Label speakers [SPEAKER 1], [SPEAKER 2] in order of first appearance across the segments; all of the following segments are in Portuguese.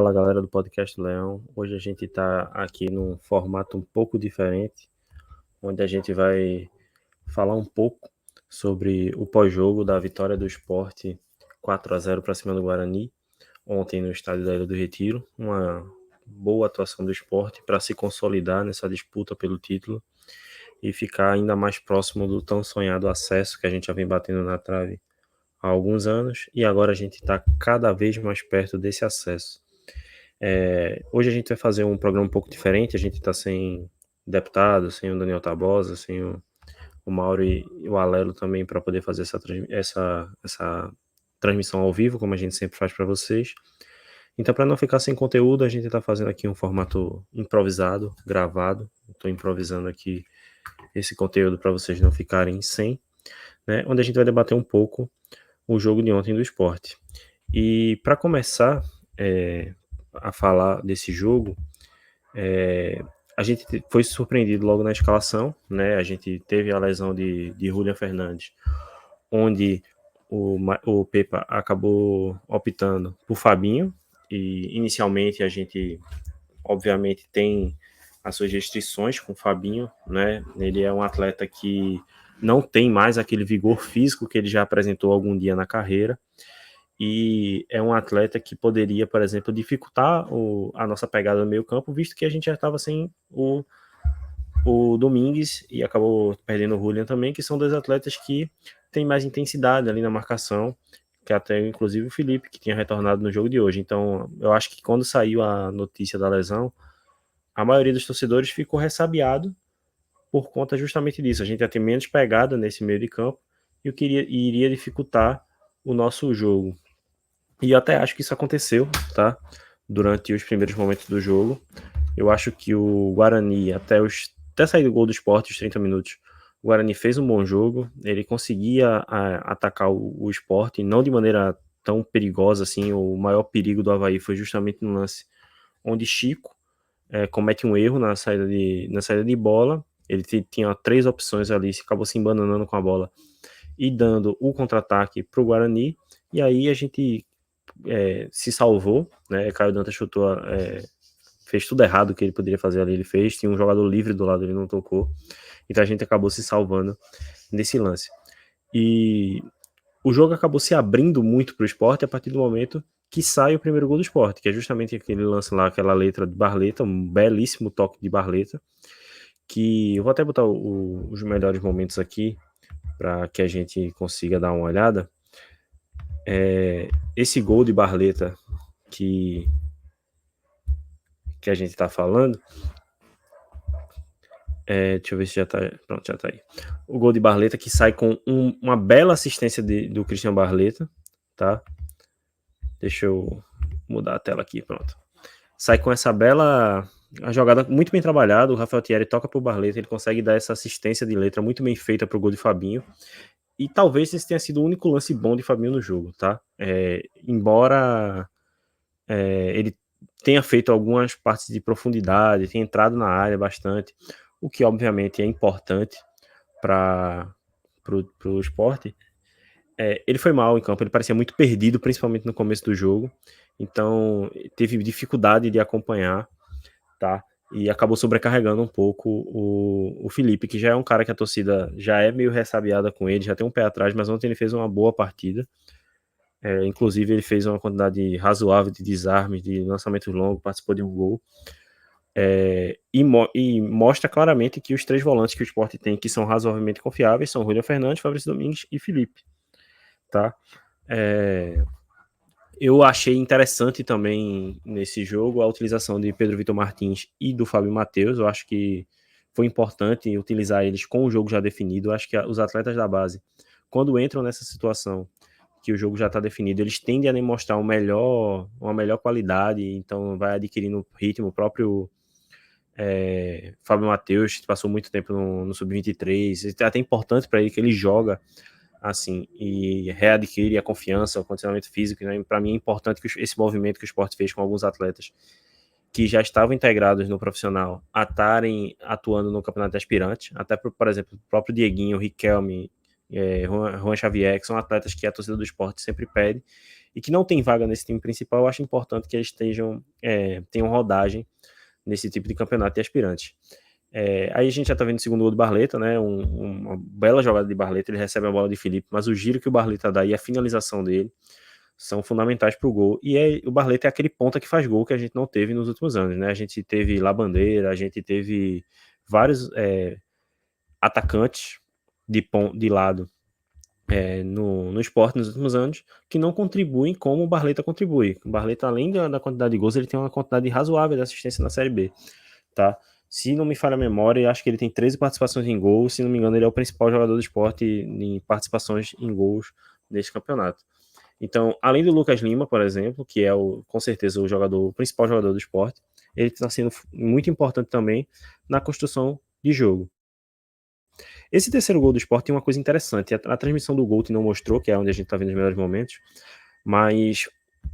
[SPEAKER 1] Fala galera do Podcast Leão. Hoje a gente está aqui num formato um pouco diferente, onde a gente vai falar um pouco sobre o pós-jogo da vitória do Sport 4-0 para cima do Guarani, ontem no estádio da Ilha do Retiro. Uma boa atuação do Sport para se consolidar nessa disputa pelo título e ficar ainda mais próximo do tão sonhado acesso que a gente já vem batendo na trave há alguns anos, e agora a gente está cada vez mais perto desse acesso. Hoje a gente vai fazer um programa um pouco diferente. A gente está sem deputado, sem o Daniel Tabosa, sem o Mauro e o Alelo também, para poder fazer essa transmissão ao vivo, como a gente sempre faz para vocês. Então, para não ficar sem conteúdo, a gente está fazendo aqui um formato improvisado, gravado. Estou improvisando aqui esse conteúdo para vocês não ficarem sem, né? Onde a gente vai debater um pouco o jogo de ontem do Sport. E para começar a falar desse jogo, a gente foi surpreendido logo na escalação, né? A gente teve a lesão de Julian Fernandes, onde o Pepa acabou optando por Fabinho, e inicialmente a gente, obviamente, tem as suas restrições com o Fabinho, né? Ele é um atleta que não tem mais aquele vigor físico que ele já apresentou algum dia na carreira, e é um atleta que poderia, por exemplo, dificultar a nossa pegada no meio campo, visto que a gente já estava sem o Domingues e acabou perdendo o Julian também, que são dois atletas que têm mais intensidade ali na marcação, que até inclusive o Felipe, que tinha retornado no jogo de hoje. Então eu acho que quando saiu a notícia da lesão, a maioria dos torcedores ficou ressabiado por conta justamente disso. A gente ia ter menos pegada nesse meio de campo e iria dificultar o nosso jogo. E eu até acho que isso aconteceu, tá? Durante os primeiros momentos do jogo. Eu acho que o Guarani, até sair do gol do Sport, os 30 minutos, o Guarani fez um bom jogo. Ele conseguia atacar o Sport, não de maneira tão perigosa assim. O maior perigo do Avaí foi justamente no lance onde Chico comete um erro na saída de bola. Ele tinha 3 opções ali, acabou se embananando com a bola e dando o contra-ataque para o Guarani. E aí a gente se salvou, né? Caio Dantas chutou, fez tudo errado que ele poderia fazer ali, ele fez. Tinha um jogador livre do lado, ele não tocou. Então a gente acabou se salvando nesse lance. E o jogo acabou se abrindo muito para o Sport a partir do momento que sai o primeiro gol do Sport, que é justamente aquele lance lá, aquela letra de Barleta, um belíssimo toque de Barleta, que eu vou até botar os melhores momentos aqui para que a gente consiga dar uma olhada. Esse gol de Barleta que a gente tá falando, deixa eu ver se já tá, pronto, já tá aí. O gol de Barleta que sai com uma bela assistência do Christian Barleta, tá? Deixa eu mudar a tela aqui, pronto. Sai com essa bela, a jogada muito bem trabalhada, o Rafael Thierry toca pro Barleta, ele consegue dar essa assistência de letra muito bem feita pro gol de Fabinho, e talvez esse tenha sido o único lance bom de Fabinho no jogo, tá? Embora ele tenha feito algumas partes de profundidade, tenha entrado na área bastante, o que obviamente é importante para o esporte. Ele foi mal em campo, ele parecia muito perdido, principalmente no começo do jogo, então teve dificuldade de acompanhar, tá? E acabou sobrecarregando um pouco o Felipe, que já é um cara que a torcida já é meio ressabiada com ele, já tem um pé atrás, mas ontem ele fez uma boa partida. Inclusive ele fez uma quantidade razoável de desarmes, de lançamentos longos, participou de um gol, e mostra claramente que os 3 volantes que o Sport tem, que são razoavelmente confiáveis, são Julian Fernandes, Fabrício Domingues e Felipe, tá? Eu achei interessante também nesse jogo a utilização de Pedro Vitor Martins e do Fábio Matheus. Eu acho que foi importante utilizar eles com o jogo já definido. Eu acho que os atletas da base, quando entram nessa situação que o jogo já está definido, eles tendem a demonstrar uma melhor qualidade, então vai adquirindo ritmo. O próprio Fábio Matheus, que passou muito tempo no Sub-23, é até importante para ele que ele joga assim, e readquire a confiança, o condicionamento físico, né? Para mim é importante que esse movimento que o Sport fez com alguns atletas que já estavam integrados no profissional a estarem atuando no campeonato de aspirante, até por exemplo, o próprio Dieguinho, o Riquelme, Juan Xavier, que são atletas que a torcida do Sport sempre pede e que não tem vaga nesse time principal, eu acho importante que eles tenham rodagem nesse tipo de campeonato de aspirantes. Aí a gente já tá vendo o segundo gol do Barleta, né? Uma bela jogada de Barleta, ele recebe a bola de Felipe, mas o giro que o Barleta dá e a finalização dele são fundamentais para o gol. E o Barleta é aquele ponta que faz gol que a gente não teve nos últimos anos, né? A gente teve Labandeira, a gente teve vários atacantes de lado no Sport nos últimos anos que não contribuem como o Barleta contribui. O Barleta, além da quantidade de gols, ele tem uma quantidade razoável de assistência na Série B, tá? Se não me falha a memória, acho que ele tem 13 participações em gols. Se não me engano, ele é o principal jogador do Sport em participações em gols neste campeonato. Então, além do Lucas Lima, por exemplo, que é com certeza o principal jogador do Sport, ele está sendo muito importante também na construção de jogo. Esse terceiro gol do Sport tem uma coisa interessante. A transmissão do gol não mostrou, que é onde a gente está vendo os melhores momentos, mas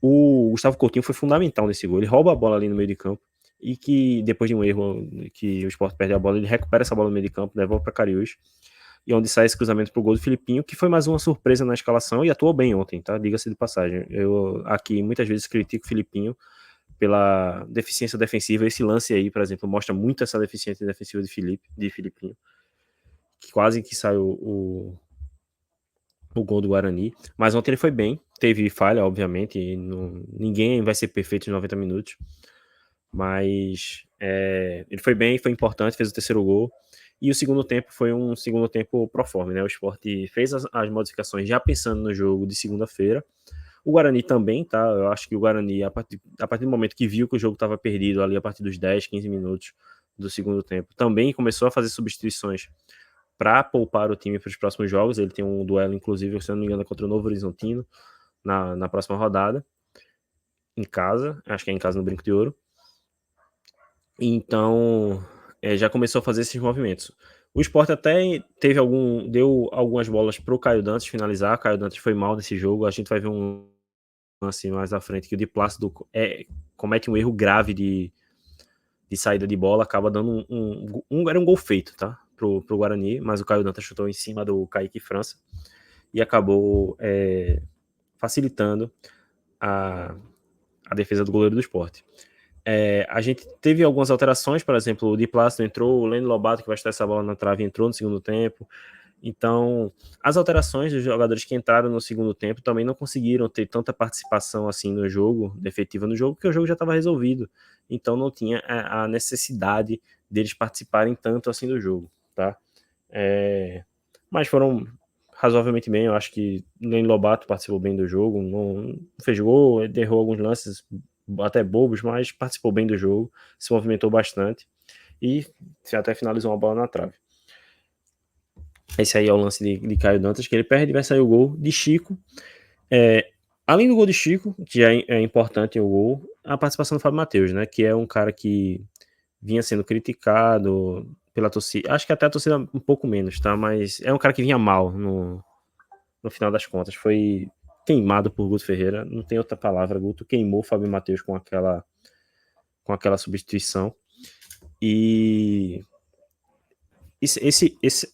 [SPEAKER 1] o Gustavo Coutinho foi fundamental nesse gol. Ele rouba a bola ali no meio de campo e que depois de um erro que o Sport perde a bola, ele recupera essa bola no meio de campo, devolve para Cariús, e onde sai esse cruzamento pro gol do Filipinho, que foi mais uma surpresa na escalação e atuou bem ontem, tá? Diga-se de passagem. Eu aqui muitas vezes critico o Filipinho pela deficiência defensiva. Esse lance aí, por exemplo, mostra muito essa deficiência defensiva de Filipinho, que quase que saiu o gol do Guarani. Mas ontem ele foi bem, teve falha, obviamente, e ninguém vai ser perfeito em 90 minutos, mas ele foi bem, foi importante, fez o terceiro gol. E o segundo tempo foi um segundo tempo pro forma, né? O Sport fez as modificações já pensando no jogo de segunda-feira. O Guarani também, tá? Eu acho que o Guarani, a partir do momento que viu que o jogo estava perdido ali, a partir dos 10, 15 minutos do segundo tempo, também começou a fazer substituições para poupar o time para os próximos jogos. Ele tem um duelo, inclusive, se eu não me engano, contra o Novo Horizontino na próxima rodada, em casa, acho que é em casa no Brinco de Ouro. Então, já começou a fazer esses movimentos. O Sport até deu algumas bolas pro Caio Dantas finalizar. Caio Dantas foi mal nesse jogo. A gente vai ver um lance mais à frente que o Di Plácido comete um erro grave de saída de bola, acaba dando era um gol feito, tá? Pro Guarani, mas o Caio Dantas chutou em cima do Kaique França e acabou facilitando a defesa do goleiro do Sport. A gente teve algumas alterações, por exemplo, o Di Plácido entrou, o Leno Lobato, que vai estar essa bola na trave, entrou no segundo tempo. Então, as alterações dos jogadores que entraram no segundo tempo também não conseguiram ter tanta participação assim no jogo, efetiva no jogo, porque o jogo já estava resolvido. Então não tinha a necessidade deles participarem tanto assim do jogo, tá? Mas foram razoavelmente bem. Eu acho que nem Lobato participou bem do jogo, não fez gol, errou alguns lances até bobos, mas participou bem do jogo, se movimentou bastante e até finalizou uma bola na trave. Esse aí é o lance de Caio Dantas, que ele perde e vai sair o gol de Chico. Além do gol de Chico, que é importante o gol, a participação do Fábio Matheus, né, que é um cara que vinha sendo criticado pela torcida, acho que até a torcida um pouco menos, tá, mas é um cara que vinha mal no final das contas, foi queimado por Guto Ferreira, não tem outra palavra, Guto queimou o Fábio Matheus com aquela substituição, e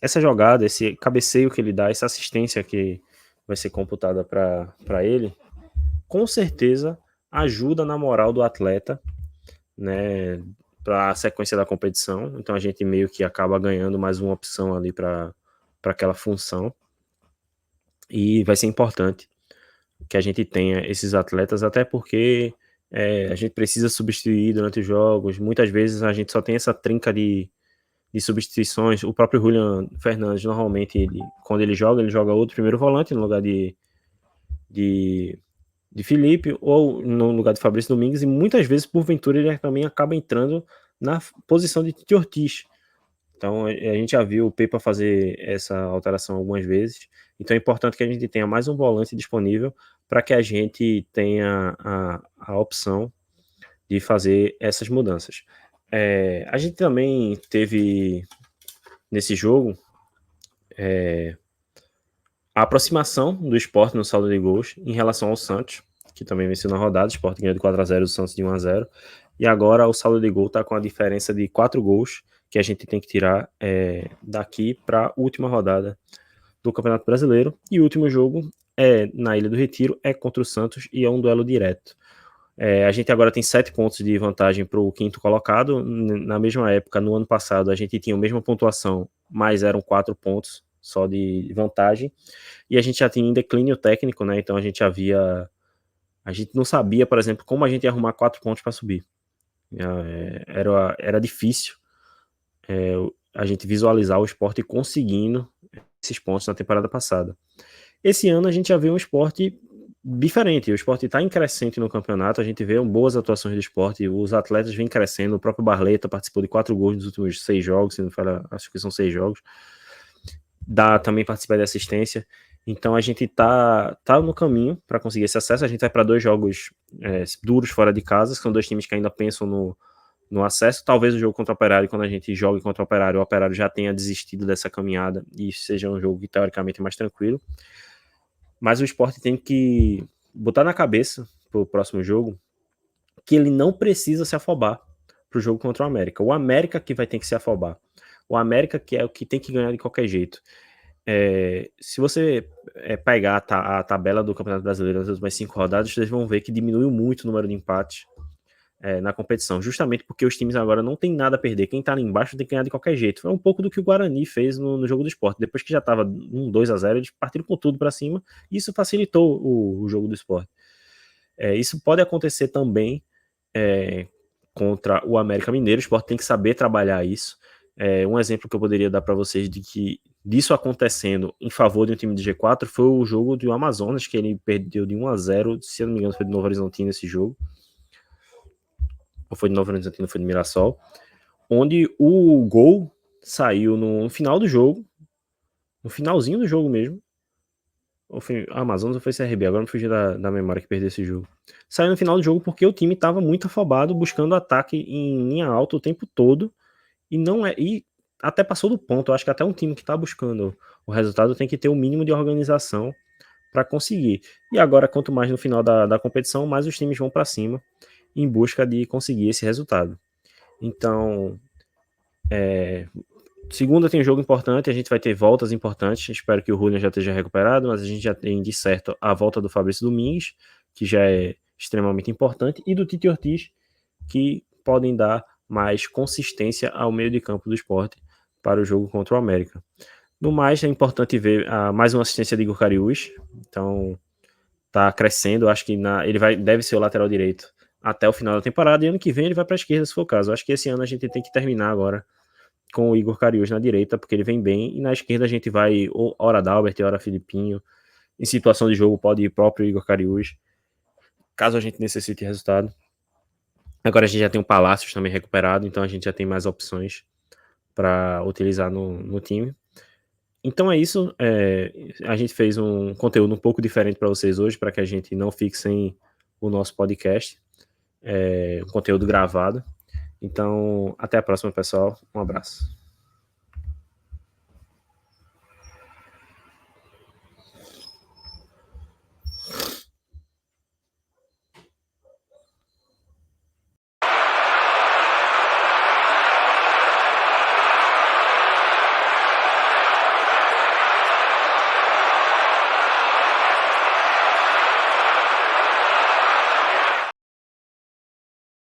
[SPEAKER 1] essa jogada, esse cabeceio que ele dá, essa assistência que vai ser computada para ele, com certeza ajuda na moral do atleta, né, para a sequência da competição. Então a gente meio que acaba ganhando mais uma opção ali para aquela função. E vai ser importante que a gente tenha esses atletas, até porque a gente precisa substituir durante os jogos. Muitas vezes a gente só tem essa trinca de substituições. O próprio Julian Fernandes, normalmente, quando ele joga outro primeiro volante no lugar de Felipe ou no lugar de Fabrício Domingues, e muitas vezes, porventura, ele também acaba entrando na posição de Tite Ortiz. Então, a gente já viu o Pepa fazer essa alteração algumas vezes. Então, é importante que a gente tenha mais um volante disponível para que a gente tenha a opção de fazer essas mudanças. A gente também teve, nesse jogo, a aproximação do Sport no saldo de gols em relação ao Santos, que também venceu na rodada. O Sport ganhou de 4-0, o Santos de 1-0. E agora o saldo de gol está com a diferença de 4 gols que a gente tem que tirar daqui para a última rodada do Campeonato Brasileiro. E o último jogo é na Ilha do Retiro, é contra o Santos e é um duelo direto. A gente agora tem 7 pontos de vantagem para o quinto colocado. Na mesma época, no ano passado, a gente tinha a mesma pontuação, mas eram 4 pontos só de vantagem. E a gente já tinha em declínio técnico, né? Então a gente não sabia, por exemplo, como a gente ia arrumar 4 pontos para subir. Era difícil a gente visualizar o Sport conseguindo esses pontos na temporada passada. Esse ano a gente já vê um Sport diferente, o Sport está em crescente no campeonato, a gente vê boas atuações do Sport, os atletas vêm crescendo, o próprio Barleta participou de 4 gols nos últimos 6 jogos, se não fala, acho que são 6 jogos, também participa de assistência, então a gente tá no caminho para conseguir esse acesso, a gente vai para 2 jogos duros fora de casa, são 2 times que ainda pensam no acesso, talvez o jogo contra o Operário, quando a gente joga contra o Operário já tenha desistido dessa caminhada e seja um jogo que teoricamente é mais tranquilo, mas o Sport tem que botar na cabeça pro próximo jogo que ele não precisa se afobar pro jogo contra o América. O América que vai ter que se afobar. O América que é o que tem que ganhar de qualquer jeito. Se você pegar a tabela do Campeonato Brasileiro nas últimas 5 rodadas, vocês vão ver que diminuiu muito o número de empates na competição, justamente porque os times agora não tem nada a perder. Quem tá ali embaixo tem que ganhar de qualquer jeito. Foi um pouco do que o Guarani fez no jogo do Sport. Depois que já tava 2-0, eles partiram com tudo para cima e isso facilitou o jogo do Sport. Isso pode acontecer também contra o América Mineiro. O Sport tem que saber trabalhar isso. Um exemplo que eu poderia dar para vocês disso acontecendo em favor de um time de G4 foi o jogo do Amazonas, que ele perdeu de 1-0, se eu não me engano foi de Novo Horizontino esse jogo, ou foi de Novo Horizontino, foi de Mirassol, onde o gol saiu no final do jogo, no finalzinho do jogo mesmo, ou foi Amazonas ou foi CRB, agora não fugi da memória que perdeu esse jogo. Saiu no final do jogo porque o time estava muito afobado, buscando ataque em linha alta o tempo todo, e até passou do ponto. Eu acho que até um time que está buscando o resultado tem que ter o mínimo de organização para conseguir. E agora, quanto mais no final da competição, mais os times vão para cima em busca de conseguir esse resultado. Então, segunda tem um jogo importante, a gente vai ter voltas importantes, espero que o Julian já esteja recuperado, mas a gente já tem de certo a volta do Fabrício Domingues, que já é extremamente importante, e do Tite Ortiz, que podem dar mais consistência ao meio de campo do Sport para o jogo contra o América. No mais, é importante ver mais uma assistência de Igor Cariús, então tá crescendo, acho que ele deve ser o lateral direito até o final da temporada, e ano que vem ele vai para a esquerda, se for o caso. Acho que esse ano a gente tem que terminar agora com o Igor Cariús na direita, porque ele vem bem, e na esquerda a gente vai ora Dalbert, ora Filipinho, em situação de jogo pode ir próprio Igor Cariús, caso a gente necessite resultado. Agora a gente já tem o Palácios também recuperado, então a gente já tem mais opções para utilizar no time. Então é isso, a gente fez um conteúdo um pouco diferente para vocês hoje, para que a gente não fique sem o nosso podcast, um conteúdo gravado. Então, até a próxima, pessoal. Um abraço.